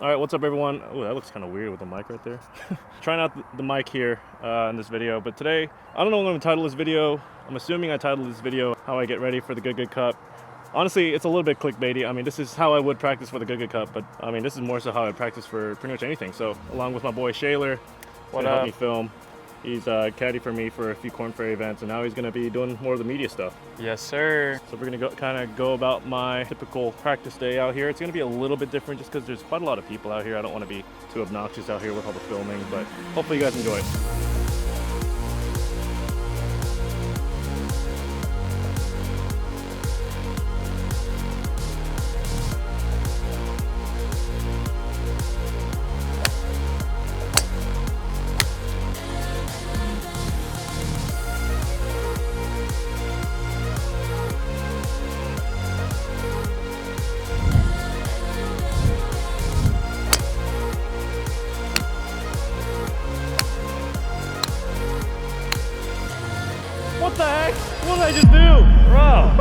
All right, what's up everyone? Oh, that looks kind of weird with the mic right there. Trying out the mic here in this video, but today, I don't know what I'm gonna title this video. I'm assuming I titled this video, how I get ready for the Good Cup. Honestly, it's a little bit clickbaity. I mean, this is how I would practice for the Good Cup, but I mean, this is more so how I practice for pretty much anything. So, along with my boy Shaler, What to up? help me film. He's caddy for me for a few Korn Ferry events, and now he's gonna be doing more of the media stuff. Yes, sir. So we're gonna go about my typical practice day out here. It's gonna be a little bit different just because there's quite a lot of people out here. I don't want to be too obnoxious out here with all the filming, but hopefully you guys enjoy it. What the heck? What did I just do? Bro!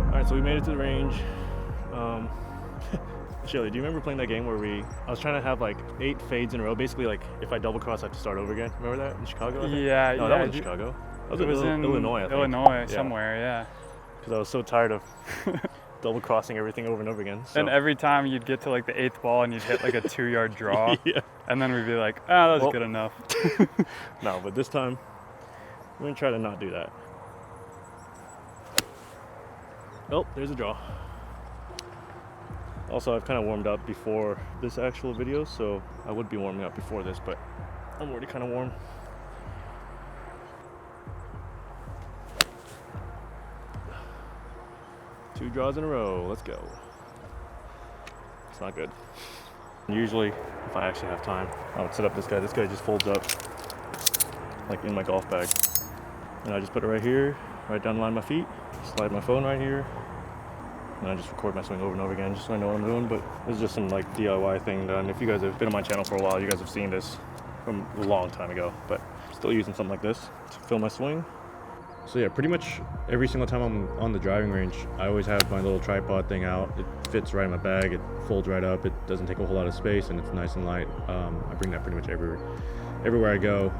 Alright, so we made it to the range. Shelly, do you remember playing that game where I was trying to have like 8 fades in a row? Basically, like if I double cross, I have to start over again. Remember that in Chicago? I think? Yeah, No, yeah. that wasn't Chicago. That It was in Illinois, I think. Illinois, Yeah. somewhere, yeah. Because I was so tired of double crossing everything over and over again. So. And every time you'd get to like the 8th ball and you'd hit like a 2-yard draw. Yeah. And then we'd be like, ah, that was Well, good enough. No, but this time, we're gonna try to not do that. Oh, there's a draw. Also, I've kind of warmed up before this actual video, so I would be warming up before this, but I'm already kind of warm. Two draws in a row, let's go. It's not good. Usually, if I actually have time, I would set up this guy. This guy just folds up, like in my golf bag. And I just put it right here, right down the line of my feet, slide my phone right here, and I just record my swing over and over again just so I know what I'm doing. But this is just some like DIY thing done. If you guys have been on my channel for a while, you guys have seen this from a long time ago, but still using something like this to film my swing. So yeah, pretty much every single time I'm on the driving range, I always have my little tripod thing out. It fits right in my bag, it folds right up, it doesn't take a whole lot of space, and it's nice and light. I bring that pretty much everywhere I go.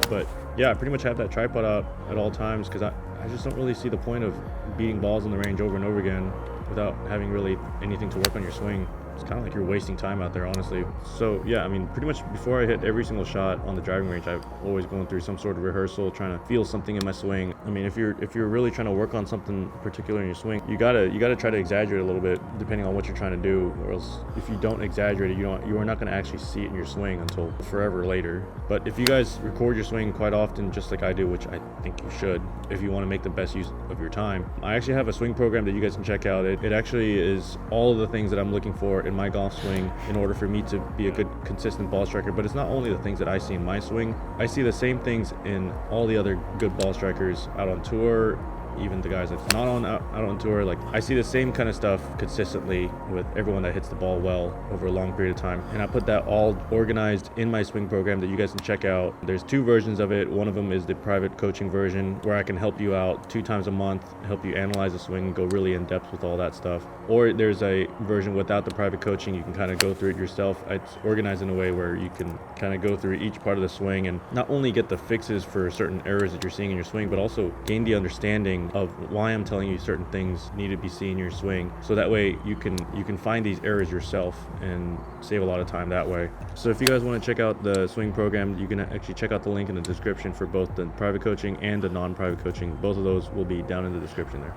But yeah, I pretty much have that tripod out at all times because I just don't really see the point of beating balls on the range over and over again without having really anything to work on your swing. It's kind of like you're wasting time out there, honestly. So yeah, I mean, pretty much before I hit every single shot on the driving range, I'm always going through some sort of rehearsal, trying to feel something in my swing. I mean, if you're really trying to work on something particular in your swing, you gotta try to exaggerate a little bit depending on what you're trying to do, or else if you don't exaggerate it, you are not going to actually see it in your swing until forever later. But if you guys record your swing quite often, just like I do, which I think you should, if you want to make the best use of your time, I actually have a swing program that you guys can check out. It actually is all of the things that I'm looking for in my golf swing in order for me to be a good, consistent ball striker. But it's not only the things that I see in my swing. I see the same things in all the other good ball strikers out on tour, even the guys that's not out on tour. Like, I see the same kind of stuff consistently with everyone that hits the ball well over a long period of time, and I put that all organized in my swing program that you guys can check out. There's 2 versions of it. One of them is the private coaching version, where I can help you out 2 times a month, help you analyze the swing, go really in depth with all that stuff. Or there's a version without the private coaching. You can kind of go through it yourself. It's organized in a way where you can kind of go through each part of the swing and not only get the fixes for certain errors that you're seeing in your swing, but also gain the understanding of why I'm telling you certain things need to be seen in your swing, so that way you can find these errors yourself and save a lot of time that way. So if you guys want to check out the swing program, you can actually check out the link in the description for both the private coaching and the non-private coaching. Both of those will be down in the description there.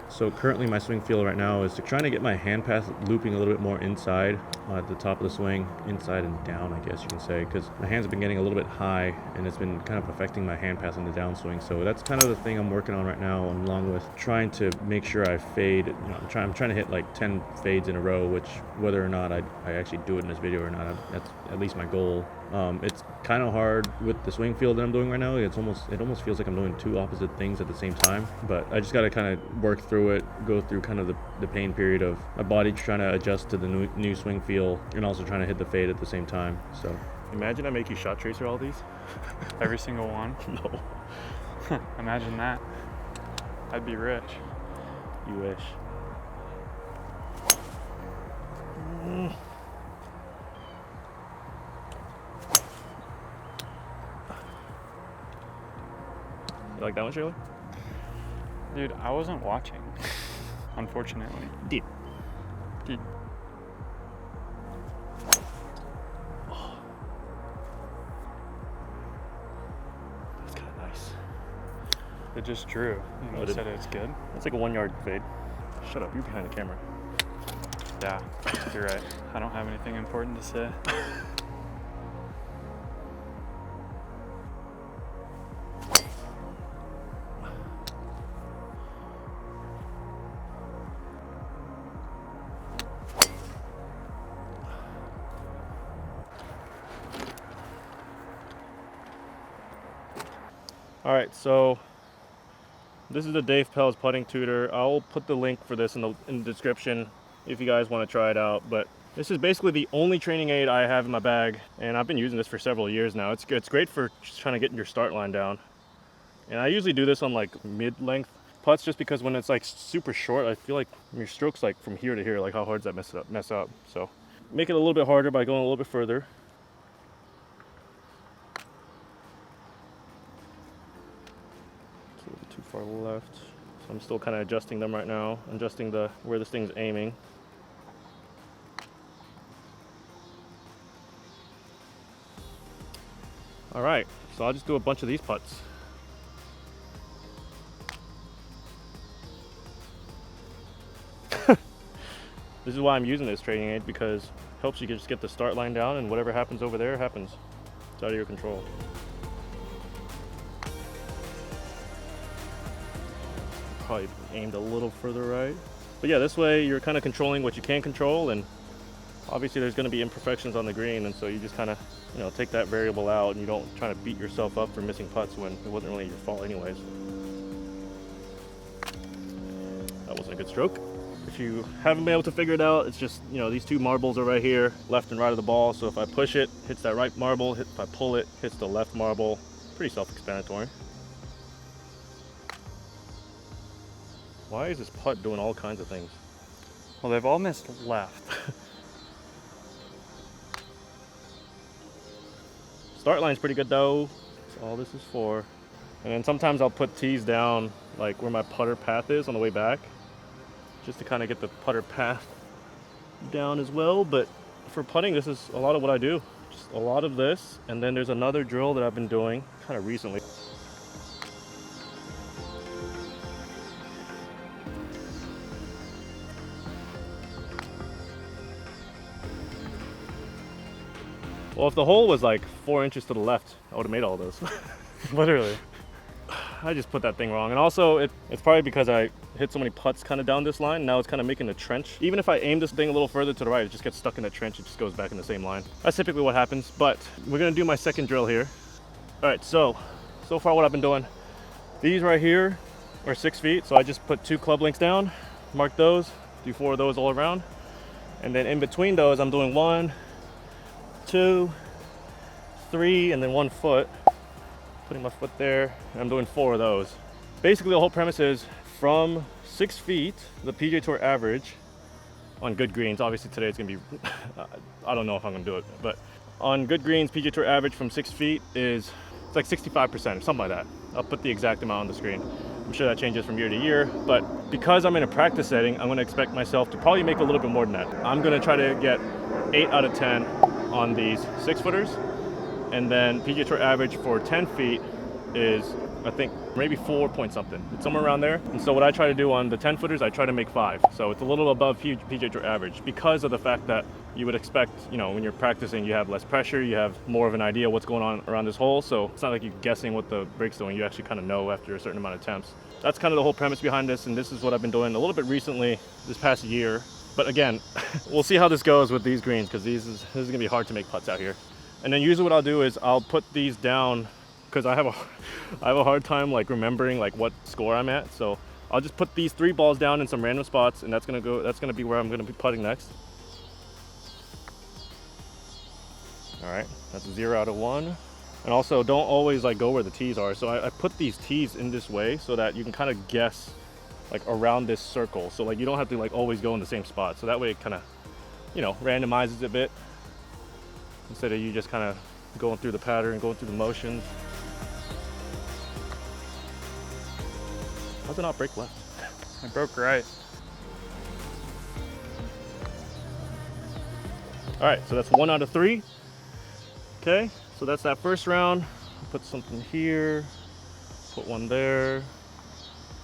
So currently my swing feel right now is trying to get my hand pass looping a little bit more inside at the top of the swing, inside and down, I guess you can say, because my hands have been getting a little bit high and it's been kind of affecting my hand pass in the downswing. So that's kind of the thing I'm working on right now, along with trying to make sure I fade. You know, I'm trying to hit like 10 fades in a row, which whether or not I actually do it in this video or not, that's at least my goal. It's kind of hard with the swing feel that I'm doing right now. It almost feels like I'm doing 2 opposite things at the same time, but I just got to kind of work through it, go through kind of the pain period of my body trying to adjust to the new swing feel and also trying to hit the fade at the same time. So imagine I make you shot tracer all these. Every single one? No. Imagine that. I'd be rich. You wish. like that one, Shayla? Dude, I wasn't watching, unfortunately. Dude. That's kind of nice. It just drew. You said it's good. It's like a 1 yard fade. Shut up, you're behind the camera. Yeah, you're right. I don't have anything important to say. All right, so this is the Dave Pell's putting tutor. I'll put the link for this in the description if you guys want to try it out. But this is basically the only training aid I have in my bag, and I've been using this for several years now. It's great for just trying to get your start line down. And I usually do this on like mid-length putts, just because when it's like super short, I feel like your strokes like from here to here, like how hard does that mess up? So make it a little bit harder by going a little bit further. Too far left, so I'm still kind of adjusting them right now, adjusting where this thing's aiming. All right, so I'll just do a bunch of these putts. This is why I'm using this training aid, because it helps you just get the start line down, and whatever happens over there happens. It's out of your control. Probably aimed a little further right, but yeah, this way you're kind of controlling what you can control, and obviously there's going to be imperfections on the green, and so you just kind of, you know, take that variable out, and you don't try to beat yourself up for missing putts when it wasn't really your fault anyways. That wasn't a good stroke. If you haven't been able to figure it out, it's just, you know, these two marbles are right here, left and right of the ball. So if I push it, hits that right marble. If I pull it, hits the left marble. Pretty self-explanatory. Why is this putt doing all kinds of things? Well, they've all missed left. Start line's pretty good though. That's all this is for. And then sometimes I'll put tees down like where my putter path is on the way back, just to kind of get the putter path down as well. But for putting, this is a lot of what I do. Just a lot of this. And then there's another drill that I've been doing kind of recently. Well, if the hole was like 4 inches to the left, I would have made all those. Literally. I just put that thing wrong. And also, it's probably because I hit so many putts kind of down this line. Now it's kind of making a trench. Even if I aim this thing a little further to the right, it just gets stuck in the trench. It just goes back in the same line. That's typically what happens. But we're going to do my second drill here. All right, so far what I've been doing, these right here are 6 feet. So I just put 2 club links down, mark those, do 4 of those all around. And then in between those, I'm doing 1, 2, 3, and then 1 foot. Putting my foot there, and I'm doing 4 of those. Basically, the whole premise is from 6 feet, the PGA Tour average on good greens. Obviously, today it's gonna be, I don't know if I'm gonna do it, but on good greens, PGA Tour average from 6 feet is, it's like 65% or something like that. I'll put the exact amount on the screen. I'm sure that changes from year to year, but because I'm in a practice setting, I'm gonna expect myself to probably make a little bit more than that. I'm gonna try to get 8 out of 10 on these 6-footers. And then PGA Tour average for 10 feet is, I think, maybe 4 point something. It's somewhere around there. And so what I try to do on the 10-footers, I try to make 5. So it's a little above PGA Tour average, because of the fact that you would expect, you know, when you're practicing, you have less pressure, you have more of an idea what's going on around this hole. So it's not like you're guessing what the break's doing. You actually kind of know after a certain amount of attempts. That's kind of the whole premise behind this. And this is what I've been doing a little bit recently, this past year. But again, we'll see how this goes with these greens, because this is gonna be hard to make putts out here. And then usually what I'll do is I'll put these down, because I have a hard time like remembering like what score I'm at. So I'll just put these 3 balls down in some random spots, and that's gonna be where I'm gonna be putting next. All right, that's a 0 out of 1. And also, don't always like go where the tees are. So I put these tees in this way so that you can kind of guess like around this circle. So like you don't have to like always go in the same spot. So that way it kind of, you know, randomizes it a bit, instead of you just kind of going through the pattern, going through the motions. How's it not break left? It broke right. All right, so that's 1 out of 3. Okay, so that's that first round. Put something here, put one there,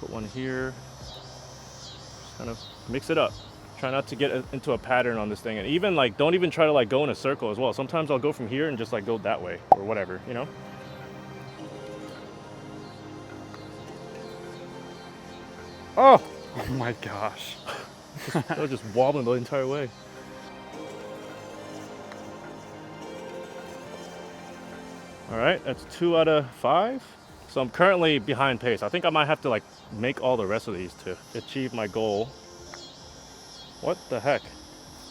put one here. Just kind of mix it up. Try not to get into a pattern on this thing, and even like don't even try to like go in a circle as well. Sometimes I'll go from here and just like go that way or whatever, you know. Oh, Oh my gosh. I was just wobbling the entire way. All right, that's 2 out of 5. So I'm currently behind pace. I think I might have to like make all the rest of these to achieve my goal. What the heck?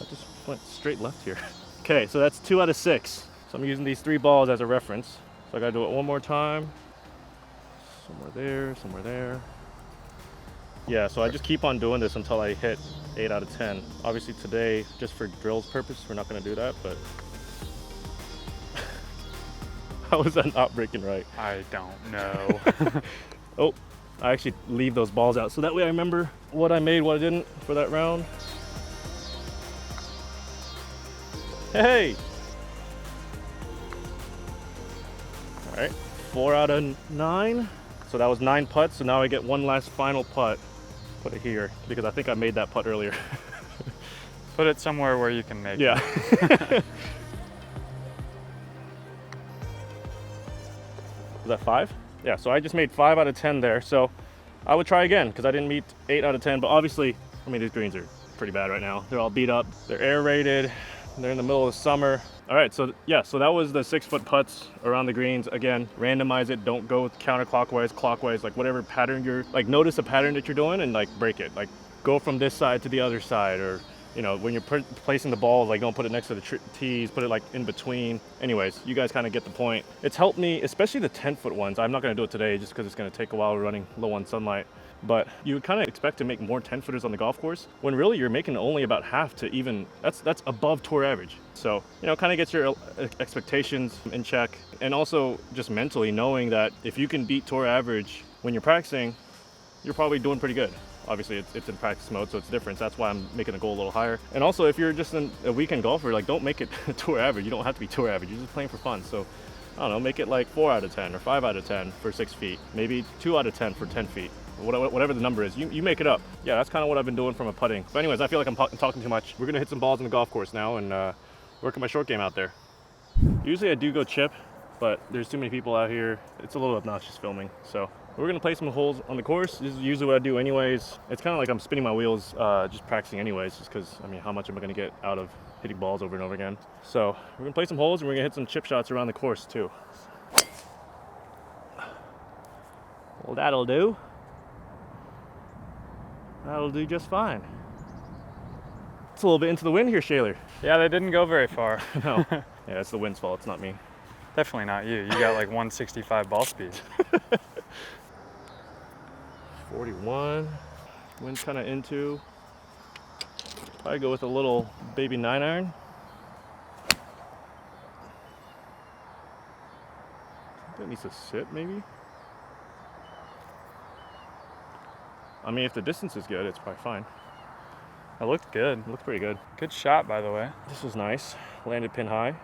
I just went straight left here. Okay, so that's 2 out of 6. So I'm using these 3 balls as a reference. So I gotta do it one more time. Somewhere there, somewhere there. Yeah, so I just keep on doing this until I hit 8 out of 10. Obviously today, just for drills purpose, we're not gonna do that, but how is that not breaking right? I don't know. Oh, I actually leave those balls out so that way I remember what I made, what I didn't for that round. Hey! All right, 4 out of 9. So that was 9 putts, so now I get one last final putt. Put it here, because I think I made that putt earlier. Put it somewhere where you can make Yeah. it. Was that 5? Yeah, so I just made 5 out of 10 there. So I would try again because I didn't meet 8 out of 10. But obviously, I mean, these greens are pretty bad right now. They're all beat up. They're aerated. They're in the middle of the summer. All right, so yeah, so that was the 6-foot putts around the greens. Again, randomize it. Don't go counterclockwise, clockwise, like whatever pattern you're, like notice a pattern that you're doing and like break it. Like go from this side to the other side, or you know, when you're placing the ball, like don't put it next to the tees, put it like in between. Anyways, you guys kind of get the point. It's helped me, especially the 10-foot ones. I'm not gonna do it today just because it's gonna take a while running low on sunlight. But you would kind of expect to make more 10-footers on the golf course when really you're making only about half to even, that's above tour average. So, you know, kind of gets your expectations in check. And also just mentally knowing that if you can beat tour average when you're practicing, you're probably doing pretty good. Obviously it's in practice mode, so it's different. That's why I'm making the goal a little higher. And also if you're just a weekend golfer, like don't make it tour average. You don't have to be tour average. You're just playing for fun. So I don't know, make it like 4 out of 10 or 5 out of 10 for 6 feet. Maybe 2 out of 10 for 10 feet. Whatever the number is, you make it up. Yeah, that's kind of what I've been doing from a putting. But anyways, I feel like I'm talking too much. We're gonna hit some balls in the golf course now and work on my short game out there. Usually I do go chip, but there's too many people out here. It's a little obnoxious filming. So we're gonna play some holes on the course. This is usually what I do anyways. It's kind of like I'm spinning my wheels, just practicing anyways, just because, I mean, how much am I gonna get out of hitting balls over and over again? So we're gonna play some holes and we're gonna hit some chip shots around the course too. Well, that'll do. That'll do just fine. It's a little bit into the wind here, Shaler. Yeah, they didn't go very far. No. Yeah, it's the wind's fault, it's not me. Definitely not you. You got like 165 ball speed. 41. Wind's kind of into. Probably go with a little baby 9-iron. That needs to sit, maybe. I mean, if the distance is good, it's probably fine. It looked good. It looked pretty good. Good shot, by the way. This was nice. Landed pin high.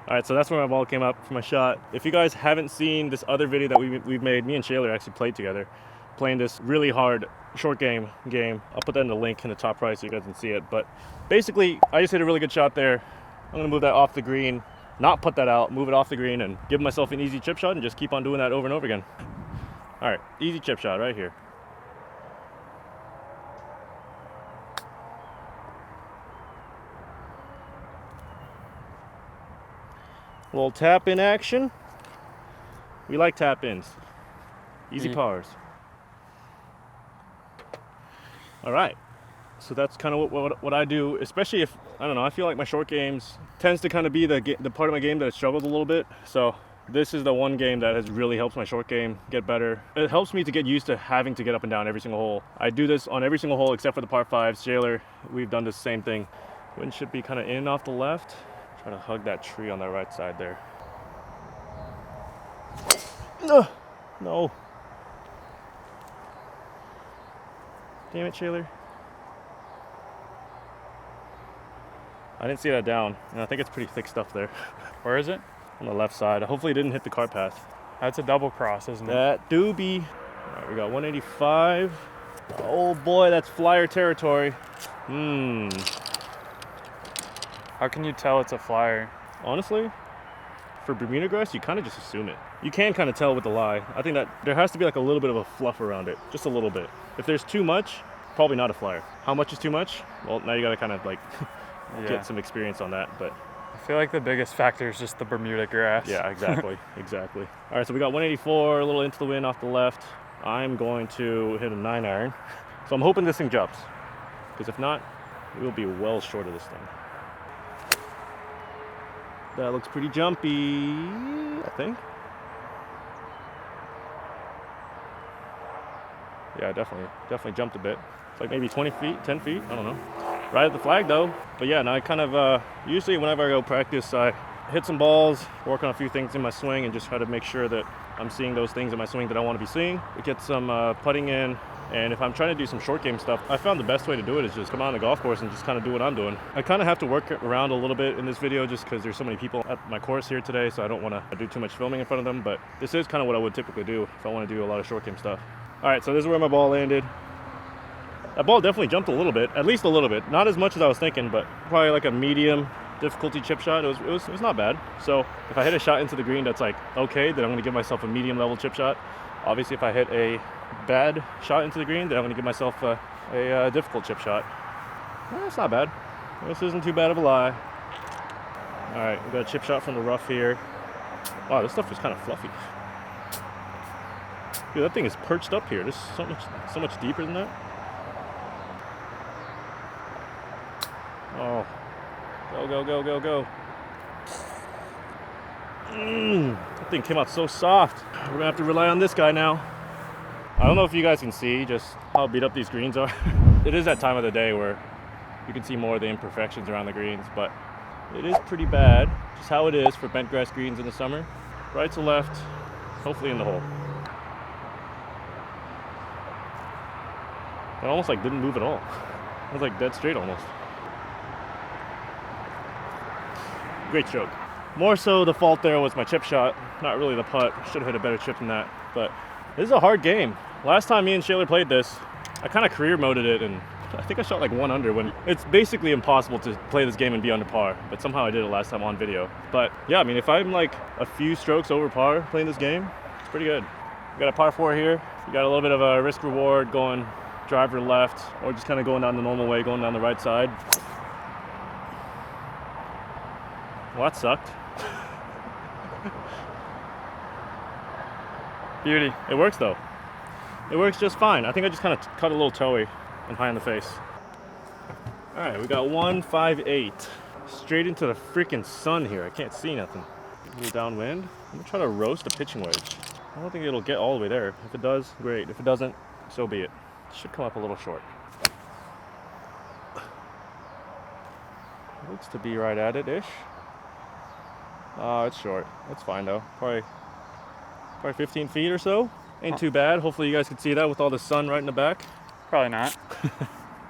All right, so that's where my ball came up for my shot. If you guys haven't seen this other video that we've made, me and Shaler actually played together, playing this really hard short game. I'll put that in the link in the top right so you guys can see it. But basically, I just hit a really good shot there. I'm gonna move that off the green, not put that out, move it off the green and give myself an easy chip shot and just keep on doing that over and over again. All right, easy chip shot right here. A little tap in action. We like tap ins. Easy pars. All right. So that's kind of what I do, especially if, I don't know, I feel like my short games tends to kind of be the part of my game that struggles a little bit. So this is the one game that has really helped my short game get better. It helps me to get used to having to get up and down every single hole. I do this on every single hole except for the par 5s. Shaler, we've done the same thing. Wind should be kind of in off the left. Try to hug that tree on the right side there. No. Damn it, Shaler. I didn't see that down, and I think it's pretty thick stuff there. Where is it? On the left side. Hopefully it didn't hit the cart path. That's a double cross, isn't it? That doobie. All right, we got 185. Oh boy, that's flyer territory. How can you tell it's a flyer? Honestly, for Bermuda grass, you kind of just assume it. You can kind of tell with the lie. I think that there has to be like a little bit of a fluff around it, just a little bit. If there's too much, probably not a flyer. How much is too much? Well, now you gotta kind of like get some experience on that, but. I feel like the biggest factor is just the Bermuda grass. Yeah, exactly, exactly. All right, so we got 184, a little into the wind off the left. I'm going to hit a 9-iron. So I'm hoping this thing jumps, because if not, we'll be well short of this thing. That looks pretty jumpy, I think. Yeah, definitely jumped a bit. It's like maybe 20 feet, 10 feet, I don't know. Right at the flag though. But yeah, and I kind of, usually whenever I go practice, I hit some balls, work on a few things in my swing, and just try to make sure that I'm seeing those things in my swing that I want to be seeing. Get some putting in, and if I'm trying to do some short game stuff, I found the best way to do it is just come on the golf course and just kind of do what I'm doing. I kind of have to work around a little bit in this video just because there's so many people at my course here today, so I don't want to do too much filming in front of them, but this is kind of what I would typically do if I want to do a lot of short game stuff. All right, so this is where my ball landed. That ball definitely jumped a little bit, at least a little bit. Not as much as I was thinking, but probably like a medium difficulty chip shot. It was not bad. So if I hit a shot into the green that's like okay, then I'm going to give myself a medium level chip shot. Obviously, if I hit a bad shot into the green, then I'm going to give myself a difficult chip shot. It's not bad. This isn't too bad of a lie. All right, we got a chip shot from the rough here. Wow, this stuff is kind of fluffy. Dude, that thing is perched up here. This is so much deeper than that. Oh, go. That thing came out so soft. We're gonna have to rely on this guy now. I don't know if you guys can see just how beat up these greens are. It is that time of the day where you can see more of the imperfections around the greens, but it is pretty bad. Just how it is for bent grass greens in the summer. Right to left, hopefully in the hole. It almost like didn't move at all. It was like dead straight almost. Great stroke. More so the fault there was my chip shot, not really the putt. Should have hit a better chip than that. But this is a hard game. Last time me and Shaler played this, I kind of career moded it, and I think I shot like 1 under when it's basically impossible to play this game and be under par. But somehow I did it last time on video. But yeah, I mean, if I'm like a few strokes over par playing this game, it's pretty good. We got a par 4 here. You got a little bit of a risk reward going driver left, or just kind of going down the normal way, going down the right side. Well, that sucked. Beauty. It works though. It works just fine. I think I just kind of cut a little toey and high in the face. All right, we got 158. Straight into the freaking sun here. I can't see nothing. A little downwind. I'm gonna try to roast a pitching wedge. I don't think it'll get all the way there. If it does, great. If it doesn't, so be it. Should come up a little short. Looks to be right at it-ish. It's short. It's fine though. Probably 15 feet or so. Ain't too bad. Hopefully you guys can see that with all the sun right in the back. Probably not.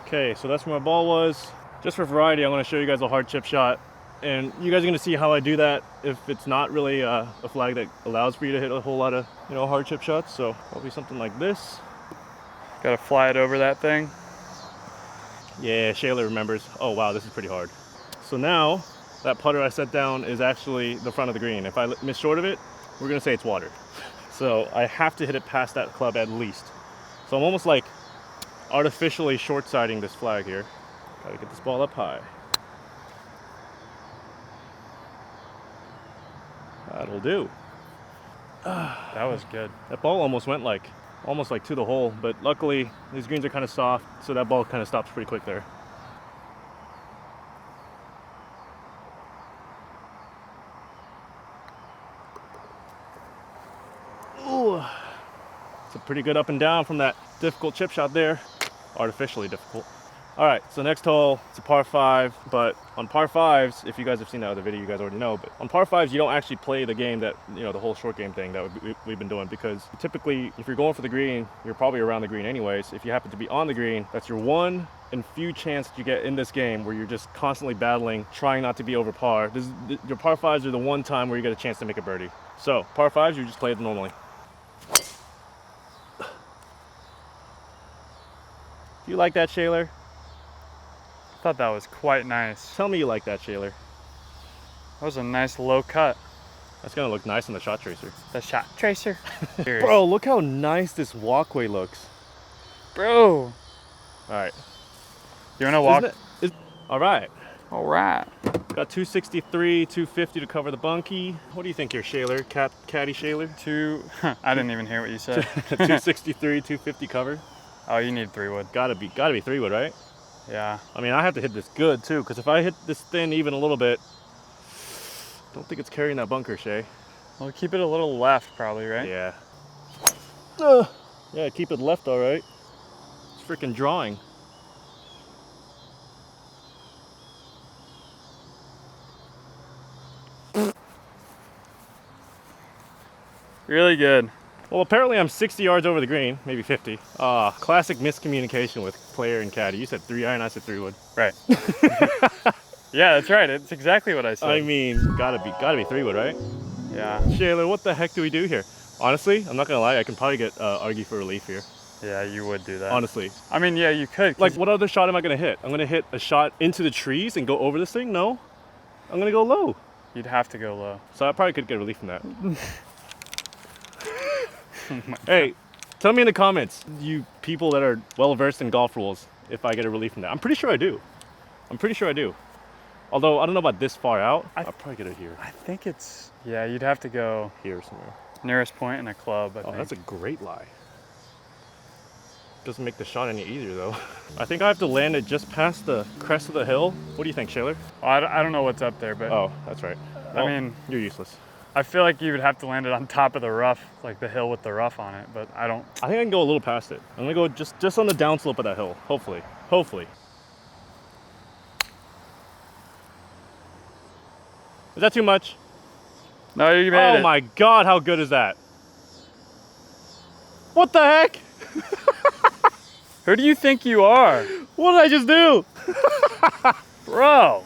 Okay, so that's where my ball was. Just for variety, I'm going to show you guys a hard chip shot. And you guys are going to see how I do that if it's not really a flag that allows for you to hit a whole lot of, hard chip shots. So probably something like this. Gotta fly it over that thing. Yeah, Shaler remembers. Oh wow, this is pretty hard. So now, that putter I set down is actually the front of the green. If I miss short of it, we're gonna say it's water. So I have to hit it past that club at least. So I'm almost like artificially short-siding this flag here. Gotta get this ball up high. That'll do. That was good. That ball almost went like to the hole, but luckily these greens are kind of soft, so that ball kind of stops pretty quick there. Ooh, it's a pretty good up and down from that difficult chip shot there. Artificially difficult. All right, so next hole, it's a par 5, but on par 5s, if you guys have seen that other video, you guys already know, but on par 5s, you don't actually play the game that, you know, the whole short game thing that we've been doing, because typically, if you're going for the green, you're probably around the green anyways. If you happen to be on the green, that's your one and few chance that you get in this game where you're just constantly battling, trying not to be over par. Your par 5s are the one time where you get a chance to make a birdie. So, par 5s, you just play it normally. Do you like that, Shaler? I thought that was quite nice. Tell me you like that, Shaler. That was a nice low cut. That's gonna look nice on the shot tracer. The shot tracer. Bro, look how nice this walkway looks. Bro. All right. You wanna walk? All right. All right. Got 263, 250 to cover the bunkie. What do you think here, Shaler? Caddy Shaler? I didn't even hear what you said. 263, 250 cover. Oh, you need 3-wood. Gotta be 3-wood, right? Yeah. I mean, I have to hit this good too, because if I hit this thin even a little bit, don't think it's carrying that bunker, Shay. Well, keep it a little left, probably, right? Yeah. Yeah, keep it left, all right. It's freaking drawing. Really good. Well, apparently I'm 60 yards over the green, maybe 50. Classic miscommunication with player and caddy. You said 3-iron, I said 3-wood. Right. Yeah, that's right. It's exactly what I said. I mean, gotta be 3-wood, right? Yeah. Shaler, what the heck do we do here? Honestly, I'm not gonna lie, I can probably get argue for relief here. Yeah, you would do that. Honestly. I mean, yeah, you could. Like, what other shot am I gonna hit? I'm gonna hit a shot into the trees and go over this thing? No. I'm gonna go low. You'd have to go low. So I probably could get relief from that. Hey, tell me in the comments, you people that are well versed in golf rules, if I get a relief from that. I'm pretty sure I do. I'm pretty sure I do. Although I don't know about this far out. I'll probably get it here. I think it's, yeah, you'd have to go Here somewhere. nearest point in a club, I think. That's a great lie. Doesn't make the shot any easier though. I think I have to land it just past the crest of the hill. What do you think, Shaler? Well, I don't know what's up there, but Oh, that's right. Well, I mean, you're useless. I feel like you would have to land it on top of the rough, like the hill with the rough on it, but I don't. I think I can go a little past it. I'm gonna go just on the downslope of that hill, hopefully. Hopefully. Is that too much? No, you made it. Oh my God, how good is that? What the heck? Who do you think you are? What did I just do? Bro.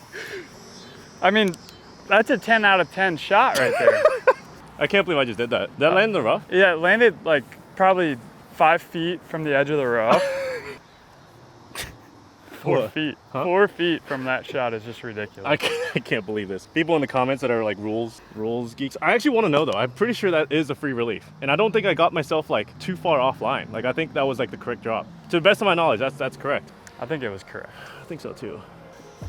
I mean, that's a 10 out of 10 shot right there. I can't believe I just did that. Did that land in the rough? Yeah, it landed like probably 5 feet from the edge of the rough. 4 What? feet. Huh? 4 feet from that shot is just ridiculous. I can't believe this. People in the comments that are like rules geeks. I actually want to know though. I'm pretty sure that is a free relief. And I don't think I got myself like too far offline. Like I think that was like the correct drop. To the best of my knowledge, that's correct. I think it was correct. I think so too.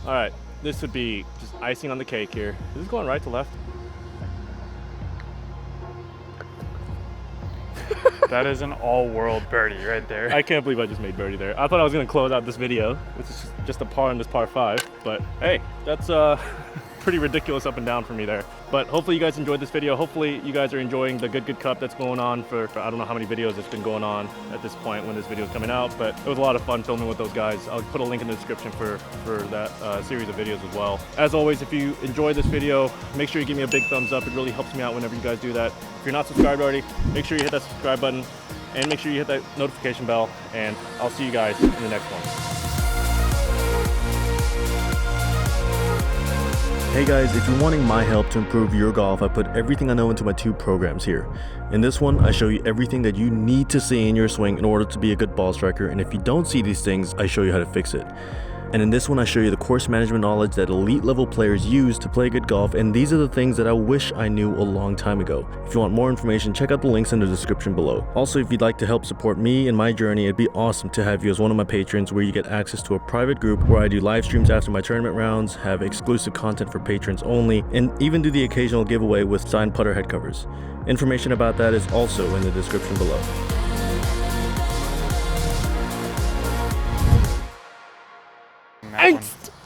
All right, this would be just icing on the cake here. Is this going right to left? That is an all-world birdie right there. I can't believe I just made birdie there. I thought I was gonna close out this video, which is just a par in this par 5, but hey, that's pretty ridiculous up and down for me there. But hopefully you guys enjoyed this video. Hopefully you guys are enjoying the Good Cup that's going on for I don't know how many videos it's been going on at this point when this video is coming out, but it was a lot of fun filming with those guys. I'll put a link in the description for that series of videos as well. As always, if you enjoyed this video, make sure you give me a big thumbs up. It really helps me out whenever you guys do that. If you're not subscribed already, make sure you hit that subscribe button and make sure you hit that notification bell, and I'll see you guys in the next one. Hey guys, if you're wanting my help to improve your golf, I put everything I know into my 2 programs here. In this one, I show you everything that you need to see in your swing in order to be a good ball striker, and if you don't see these things, I show you how to fix it. And in this one, I show you the course management knowledge that elite level players use to play good golf, and these are the things that I wish I knew a long time ago. If you want more information, check out the links in the description below. Also, if you'd like to help support me and my journey, it'd be awesome to have you as one of my patrons, where you get access to a private group where I do live streams after my tournament rounds, have exclusive content for patrons only, and even do the occasional giveaway with signed putter head covers. Information about that is also in the description below. That one.